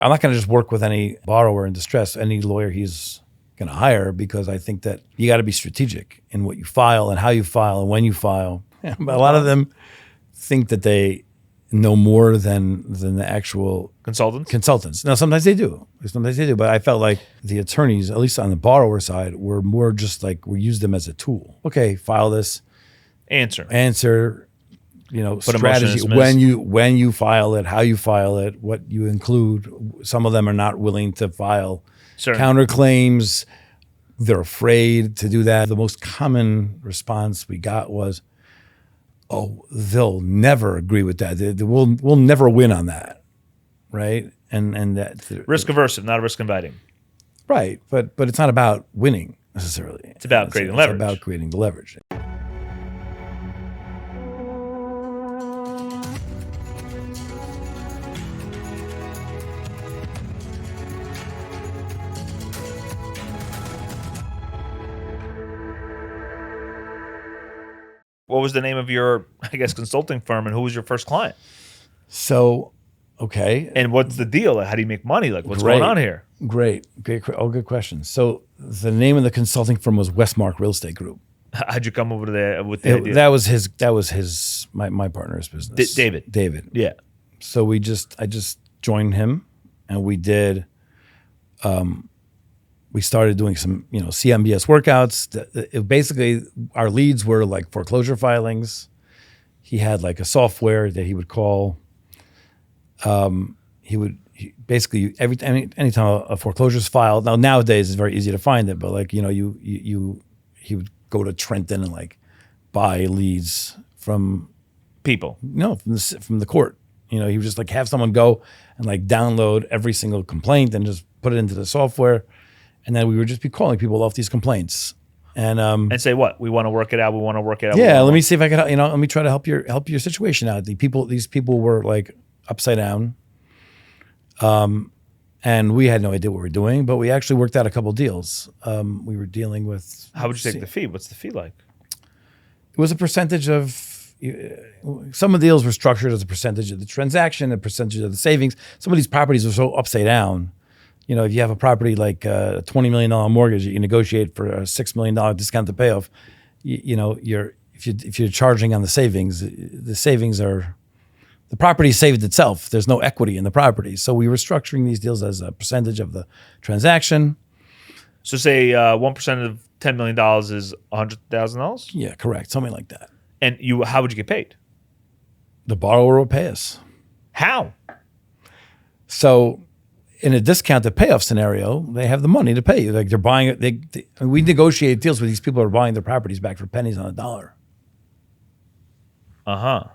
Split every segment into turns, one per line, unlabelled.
I'm not going to just work with any borrower in distress, any lawyer he's going to hire, because I think that you got to be strategic in what you file and how you file and when you file. A lot of them think that they know more than the actual consultants. Now, sometimes they do, but I felt like the attorneys, at least on the borrower side, were more just like, we use them as a tool. Okay, file this. Answer. Strategy, when you file it, how you file it, what you include. Some of them are not willing to file counterclaims. They're afraid to do that. The most common response we got was, "Oh, they'll never agree with that. We'll never win on that." Right? And that
risk aversive, not risk inviting.
Right, but it's not about winning necessarily.
It's about creating leverage.
It's about creating the leverage.
What was the name of your, consulting firm, and who was your first client?
So, okay.
And what's the deal? How do you make money? What's going on here?
Great. Good question. So the name of the consulting firm was Westmark Real Estate Group.
How'd you come over there with the idea?
That was my partner's business. David.
Yeah.
So I just joined him, and we did. We started doing some, CMBS workouts. Basically, our leads were like foreclosure filings. He had like a software that he would call. Anytime a foreclosure is filed. Now nowadays it's very easy to find it, but he would go to Trenton and like buy leads from
people.
No, from the court. He would just like have someone go and like download every single complaint and just put it into the software. And then we would just be calling people off these complaints, and
say what? We want to work it out. We want to work it out.
Yeah, let me see if I can. Let me try to help your situation out. These people were like upside down, and we had no idea what we were doing. But we actually worked out a couple deals. We were dealing with.
How would you take the fee? What's the fee like?
It was a percentage of. Some of the deals were structured as a percentage of the transaction, a percentage of the savings. Some of these properties were so upside down. If you have a property like a $20 million mortgage, you negotiate for a $6 million discount to payoff. If you're charging on the savings are, the property saved itself. There's no equity in the property. So we were structuring these deals as a percentage of the transaction.
So say 1% of $10 million is $100,000?
Yeah, correct. Something like that.
And how would you get paid? The
borrower would pay us.
How?
So in a discounted payoff scenario, they have the money to pay you. Like they're buying it. We negotiate deals with these people who are buying their properties back for pennies on a dollar. Does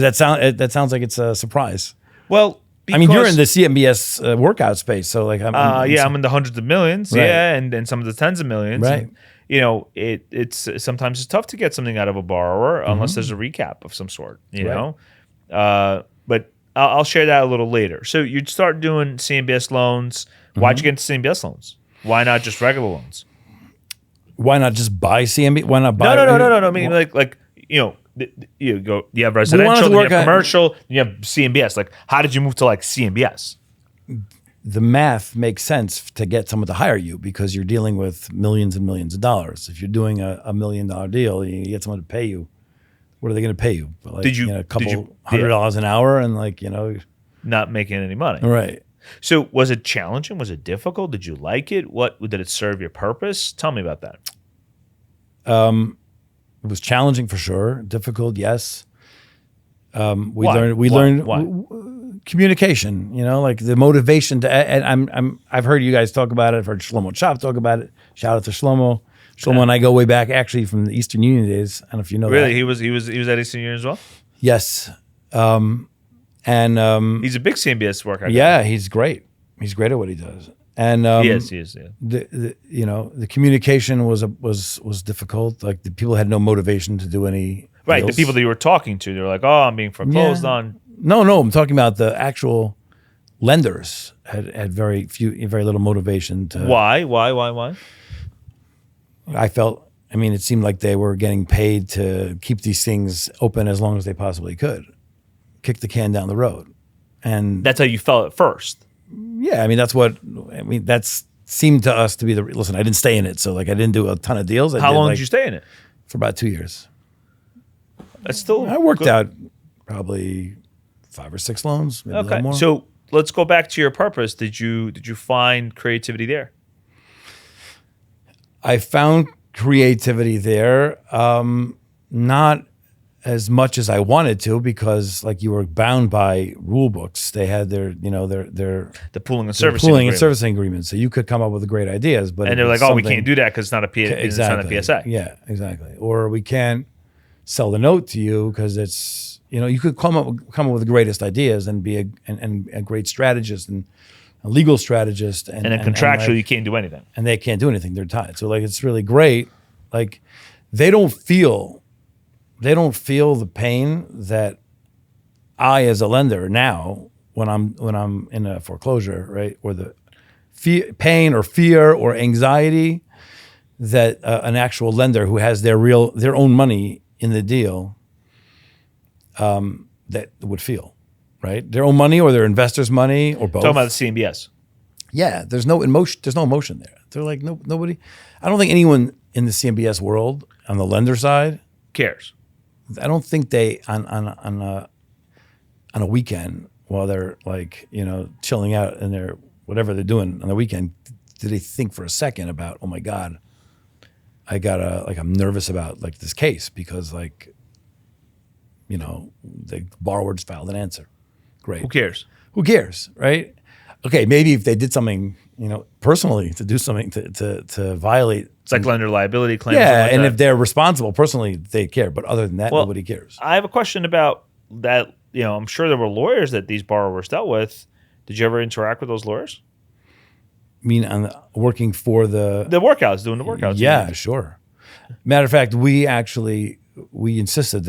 that sound? That sounds like it's a surprise.
Well,
you're in the CMBS workout space, so like
I'm in the hundreds of millions, right. and some of the tens of millions,
right?
And, it's sometimes it's tough to get something out of a borrower unless there's a recap of some sort, you know. But I'll share that a little later. So you'd start doing CMBS loans. Why'd you get into CMBS loans? Why not just regular loans?
Why not just buy CMBS? Why not buy?
No. I mean, you have residential, you have commercial, you have CMBS. Like, how did you move to like CMBS?
The math makes sense to get someone to hire you because you're dealing with millions and millions of dollars. If you're doing a $1 million deal, you get someone to pay you. What are they going to pay you? Like, a couple $100 an hour and
not making any money.
Right.
So was it challenging? Was it difficult? Did you like it? Did it serve your purpose? Tell me about that.
It was challenging for sure. Difficult, yes. We
Why?
learned communication. Like the motivation to. And I've heard you guys talk about it. I've heard Shlomo Chop talk about it. Shout out to Shlomo. Shlomo and I go way back, actually, from the Eastern Union days. I don't know if you know that.
Really, he was at Eastern Union as well.
Yes,
he's a big CMBS worker.
Yeah, he's great. He's great at what he does. And
he is. Yeah.
The communication was difficult. Like the people had no motivation to do any.
Right,
deals.
the people that you were talking to, they were like, "Oh, I'm being foreclosed on."
No, I'm talking about the actual lenders had very little motivation to.
Why?
I felt. It seemed like they were getting paid to keep these things open as long as they possibly could, kick the can down the road, And
That's how you felt at first.
yeah, that's seemed to us to be listen, I didn't stay in it. So like I didn't do a ton of deals.
How long did you stay in it?
For about 2 years.
That's still
I worked
good.
out probably 5 or 6 loans, maybe a little
Okay.
more.
So let's go back to your purpose. Did you find creativity there?
I found creativity there, not as much as I wanted to, because like you were bound by rule books. They had their
The pooling and
their
servicing
pooling and
agreement.
servicing agreements. So you could come up with great ideas, but
And
if
they're like,
it's
oh, we
something-
can't do that because it's not a it's not a PSA.
Yeah, exactly. Or we can't sell the note to you because it's you could come up with the greatest ideas and be a great strategist and a legal strategist
And then contractually, you can't do anything.
and they can't do anything. They're tied. So like it's really great. Like they don't feel the pain that I as a lender now when I'm in a foreclosure, right? Or the pain or fear or anxiety that an actual lender who has their own money in the deal that would feel, right? Their own money or their investors' money or both.
Talking about the CMBS.
Yeah, there's no emotion. There's no emotion there. They're like nobody. I don't think anyone in the CMBS world on the lender side
Cares.
I don't think they on a weekend while they're like chilling out and they're whatever they're doing on the weekend. Do they think for a second about, oh my God, I'm nervous about like this case because like the borrower just filed an answer. Great.
Who cares?
Who cares, right? Okay, maybe if they did something, personally to do something to violate.
It's like lender liability claims.
Yeah,
like
and
that.
if they're responsible personally, they care. But other than that, nobody cares.
I have a question about that. I'm sure there were lawyers that these borrowers dealt with. Did you ever interact with those lawyers?
I mean, working for
The workouts, doing the workouts.
Yeah, sure. Matter of fact, we insisted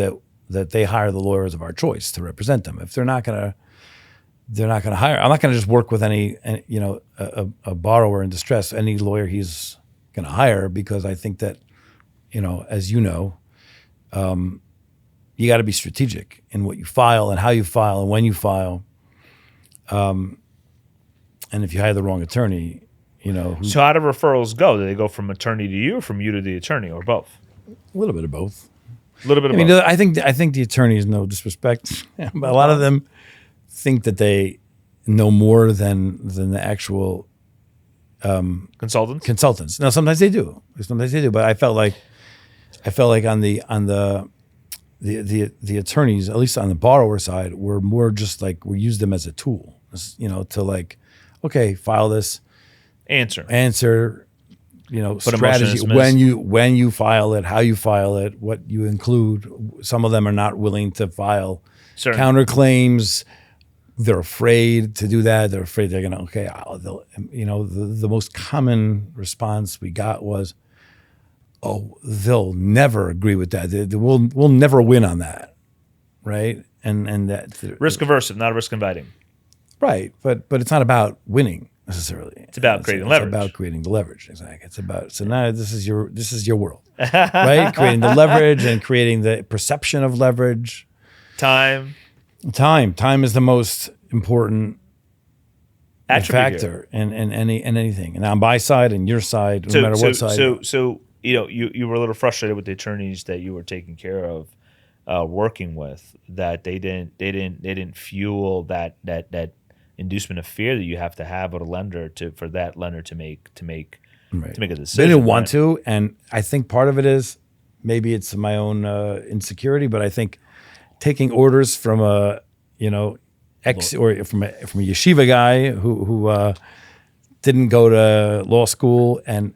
that they hire the lawyers of our choice to represent them. If they're not gonna hire. I'm not gonna just work with any a borrower in distress, any lawyer he's gonna hire, because I think that as you got to be strategic in what you file and how you file and when you file. And if you hire the wrong attorney,
So how do referrals go? Do they go from attorney to you, or from you to the attorney, or both?
a little bit of both.
A little bit of
I mean,
both.
I think the attorneys, no disrespect, but a lot of them think that they know more than the actual
Consultants?
consultants. Now, sometimes they do, but I felt like on the attorneys, at least on the borrower side, were more just like we use them as a tool, to like, okay, file this,
Answer.
strategy when you file it, how you file it, what you include. Some of them are not willing to file
Certain-
counterclaims. They're afraid to do that. They're afraid they're gonna the most common response we got was, "Oh, they'll never agree with that. We'll never win on that." Right? And that
Risk aversive, not risk inviting.
right, but it's not about winning necessarily.
It's about creating leverage.
It's about creating the leverage. Exactly. It's about now this is your world, right? Creating the leverage and creating the perception of leverage.
Time.
Time is the most important
Attribute
factor in anything. And on my side and your side, no matter what side.
So you were a little frustrated with the attorneys that you were taking care of, working with, that they didn't fuel that inducement of fear that you have to have with a lender for that lender to make
Right.
to make a decision.
They didn't want
right?
to, and I think part of it is maybe it's my own insecurity, but I think taking orders from a ex or from a yeshiva guy who didn't go to law school and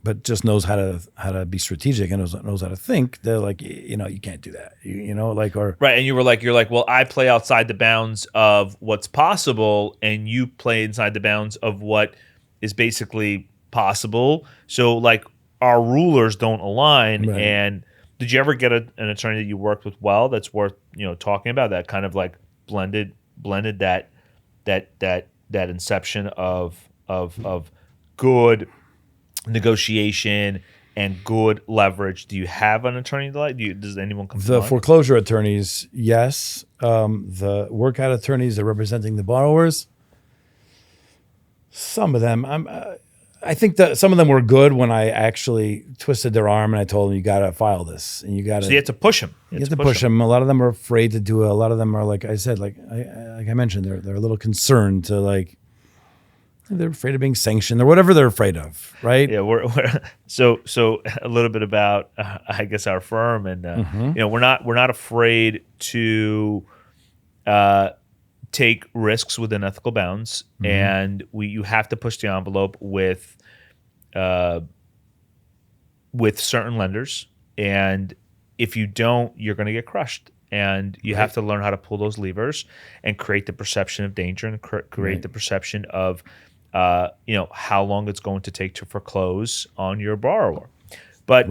but just knows how to be strategic and knows how to think. They're like, you can't do that,
Right, and you're like, well, I play outside the bounds of what's possible, and you play inside the bounds of what is basically possible. So like our rulers don't align.
Right.
And did you ever get an attorney that you worked with well that's worth talking about, that kind of like blended that inception of good negotiation and good leverage. Do you have an attorney does anyone come to
The
mind?
foreclosure attorneys, yes. The workout attorneys are representing the borrowers. Some of them, I think that some of them were good when I actually twisted their arm and I told them, you got to file this. And you got to.
So you have to push them.
You have to push them. A lot of them are afraid to do it. A lot of them are, like I said, like I mentioned, they're a little concerned to, like, they're afraid of being sanctioned or whatever they're afraid of, right?
Yeah, we're so a little bit about I guess our firm, and we're not afraid to take risks within ethical bounds, and you have to push the envelope with certain lenders, and if you don't, you're going to get crushed. And you have to learn how to pull those levers and create the perception of danger and create the perception of how long it's going to take to foreclose on your borrower. But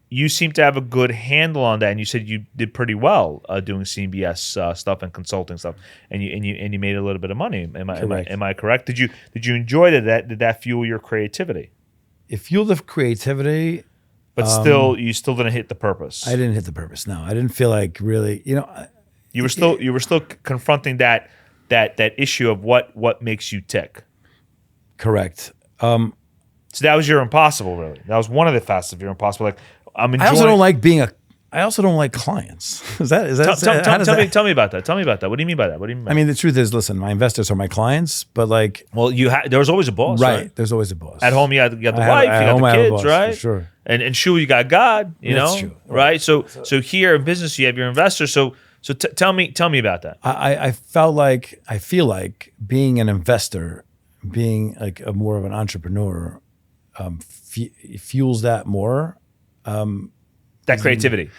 you seem to have a good handle on that, and you said you did pretty well doing CMBS stuff and consulting stuff, and you made a little bit of money. Am I correct? Did you enjoy that? Did that fuel your creativity?
It fueled the creativity,
but you still didn't hit the purpose.
I didn't hit the purpose. No, I didn't feel like really.
You were still confronting that issue of what makes you tick.
Correct.
So that was your impossible, really. That was one of the facets of your impossible. Like, I'm enjoying.
I also don't like I also don't like clients. Tell
me about that. Tell me about that. What do you mean by that? What do you mean?
I mean, the truth is, listen, my investors are my clients, but like,
well, there was always a boss, right?
There's always a boss.
At home, you got the wife, you got the kids,
boss,
right?
Sure.
And Shul, you got God,
That's true.
Right? So here in business, you have your investors. So tell me about that.
I feel like being an investor, being like more of an entrepreneur, fuels that more.
That creativity.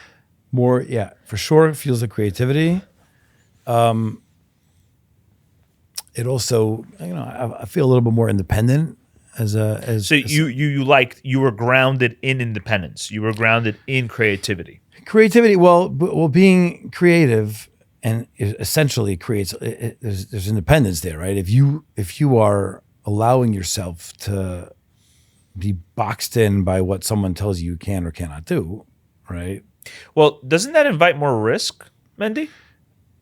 More, yeah, for sure. It fuels the creativity. It also, I feel a little bit more independent
you were grounded in independence. You were grounded in creativity.
Creativity. Well, being creative and it essentially creates. There's independence there, right? If you are allowing yourself to be boxed in by what someone tells you can or cannot do, right?
Well, doesn't that invite more risk, Mendy?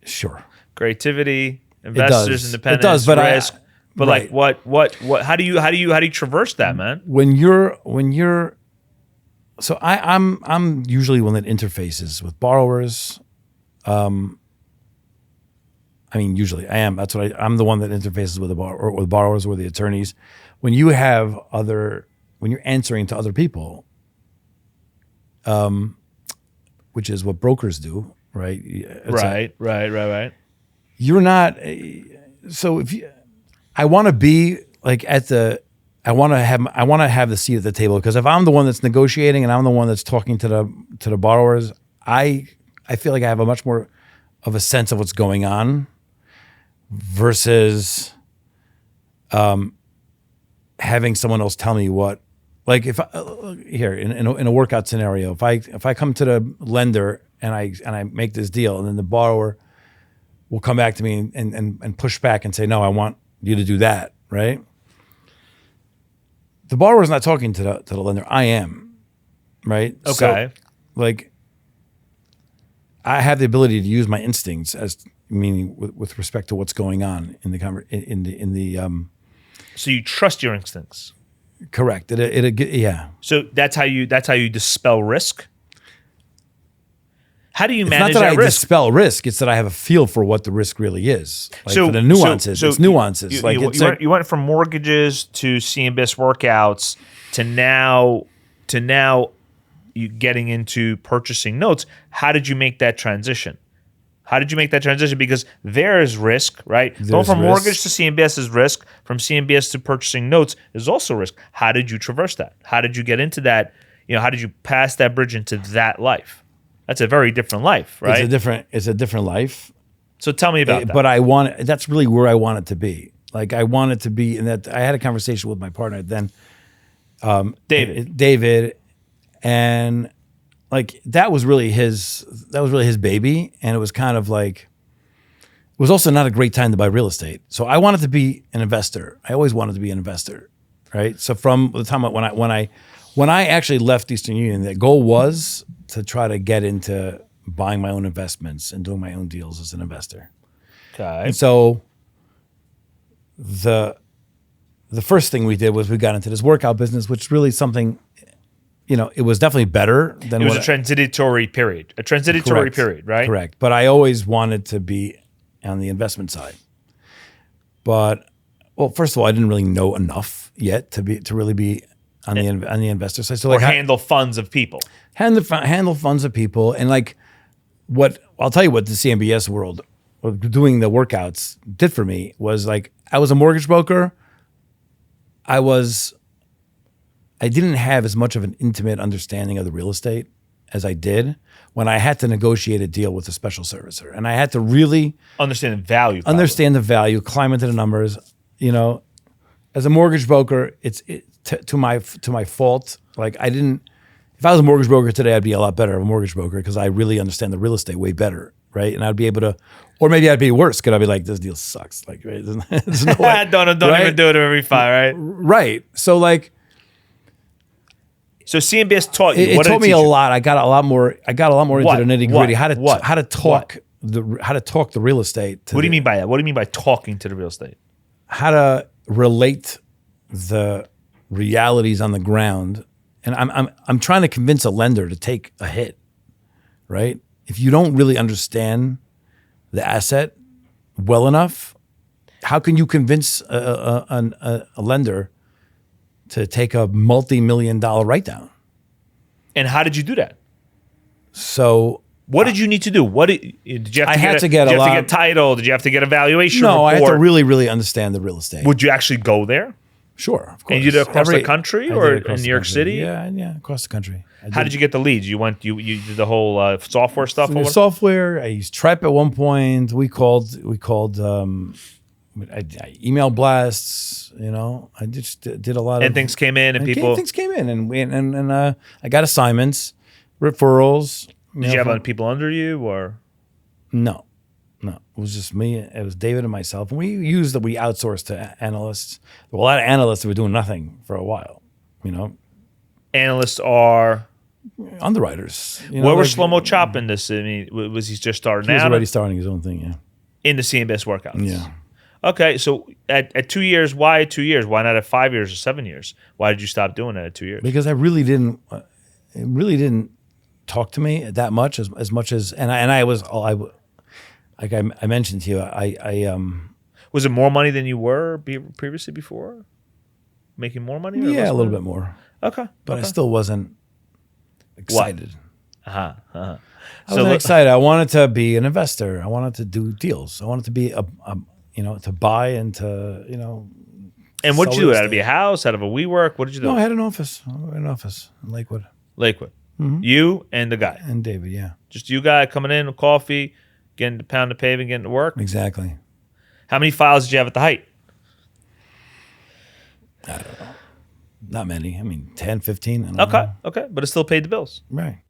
Sure.
Creativity, investors, independence,
it does, but
risk. But
right.
like what? How do you traverse that, man?
When you're, so I'm usually one that interfaces with borrowers. I mean, usually I am. That's what I'm the one that interfaces with with borrowers or the attorneys. When you're answering to other people, which is what brokers do, right?
Right.
You're not. So I want to be like I want to have the seat at the table, because if I'm the one that's negotiating and I'm the one that's talking to the borrowers, I feel like I have a much more of a sense of what's going on versus having someone else tell me what. Like if here in a workout scenario, if I come to the lender and I make this deal, and then the borrower will come back to me and push back and say, no, I want you to do that, right? The borrower's not talking to the lender. I am, right?
Okay.
So, like, I have the ability to use my instincts meaning with respect to what's going on in the
So you trust your instincts.
Correct. Yeah.
So that's how you dispel risk. How do you manage
it's not that I
risk?
dispel risk. It's that I have a feel for what the risk really is. Like for the nuances. It's nuances.
You went from mortgages to CMBS workouts to now you getting into purchasing notes. How did you make that transition? Because there is risk, right? Going from mortgage to CMBS is risk. From CMBS to purchasing notes is also risk. How did you traverse that? How did you get into that? How did you pass that bridge into that life? That's a very different life, right?
It's a different life.
So tell me about that.
But that's really where I want it to be. Like I want it to be in that. I had a conversation with my partner then, David, and like that was really his baby, and it was kind of like, it was also not a great time to buy real estate. So I wanted to be an investor. I always wanted to be an investor. right? So from the time when I actually left Eastern Union, the goal was to try to get into buying my own investments and doing my own deals as an investor.
Okay.
And so the first thing we did was we got into this workout business, which really something, it was definitely better than
it was a transitory period. A transitory period, right?
Correct. But I always wanted to be on the investment side. But first of all, I didn't really know enough yet to really be on the investor side. So
Or handle funds of people.
Handle funds of people, and I'll tell you what the CMBS world, doing the workouts, did for me was I was a mortgage broker. I didn't have as much of an intimate understanding of the real estate as I did when I had to negotiate a deal with a special servicer, and I had to really
understand the value.
Climb into the numbers. As a mortgage broker, it's to my fault. I didn't. If I was a mortgage broker today, I'd be a lot better of a mortgage broker because I really understand the real estate way better, right? And I'd be able to, or maybe I'd be worse because I'd be like, this deal sucks. Right? There's no way.
don't
right?
even do it every five, right?
Right. So
So CMBS taught you.
It taught me a lot. I got a lot more into the nitty gritty. How to talk the real estate.
What do you mean by that? What do you mean by talking to the real estate?
How to relate the realities on the ground. And I'm trying to convince a lender to take a hit, right? If you don't really understand the asset well enough, how can you convince a lender to take a multi-million-dollar write-down?
And how did you do that?
So
what did you need to do? Did you have to get title? Did you have to get a valuation report?
No, I had to really, really understand the real estate.
Would you actually go there?
Sure, of course.
And you did it across the country or in New York City?
Yeah, across the country.
How did you get the leads? You did the whole software stuff?
Software. I used Tripe at one point. We called I email blasts. I just did a lot
and things came in and people.
Things came in and I got assignments, referrals.
Did you have other people under you or?
No. It was just me. It was David and myself. And we outsourced to analysts. There were a lot of analysts that were doing nothing for a while,
Analysts are?
Underwriters.
Where was Shlomo Chop in this? I mean, was he just starting out?
He was already starting his own thing, yeah.
In the CMBS workouts?
Yeah.
Okay, so at 2 years, why 2 years? Why not at 5 years or 7 years? Why did you stop doing it at 2 years?
Because it really didn't talk to me that much as much as, like I mentioned to you, I
was it more money than you were previously before? Making more money?
Yeah, a little bit more.
Okay.
But I still wasn't excited.
I
wasn't excited. I wanted to be an investor. I wanted to do deals. I wanted to be to buy and to,
And what did you do? Out of a house? Out of a WeWork? What did you do?
No, I had an office. In Lakewood.
Mm-hmm. You and the guy.
And David, yeah.
Just you guy coming in with coffee, getting to pound the paving, getting to work?
Exactly.
How many files did you have at the height?
I don't know. Not many. I mean, 10, 15. I don't know.
Okay. But it still paid the bills.
Right.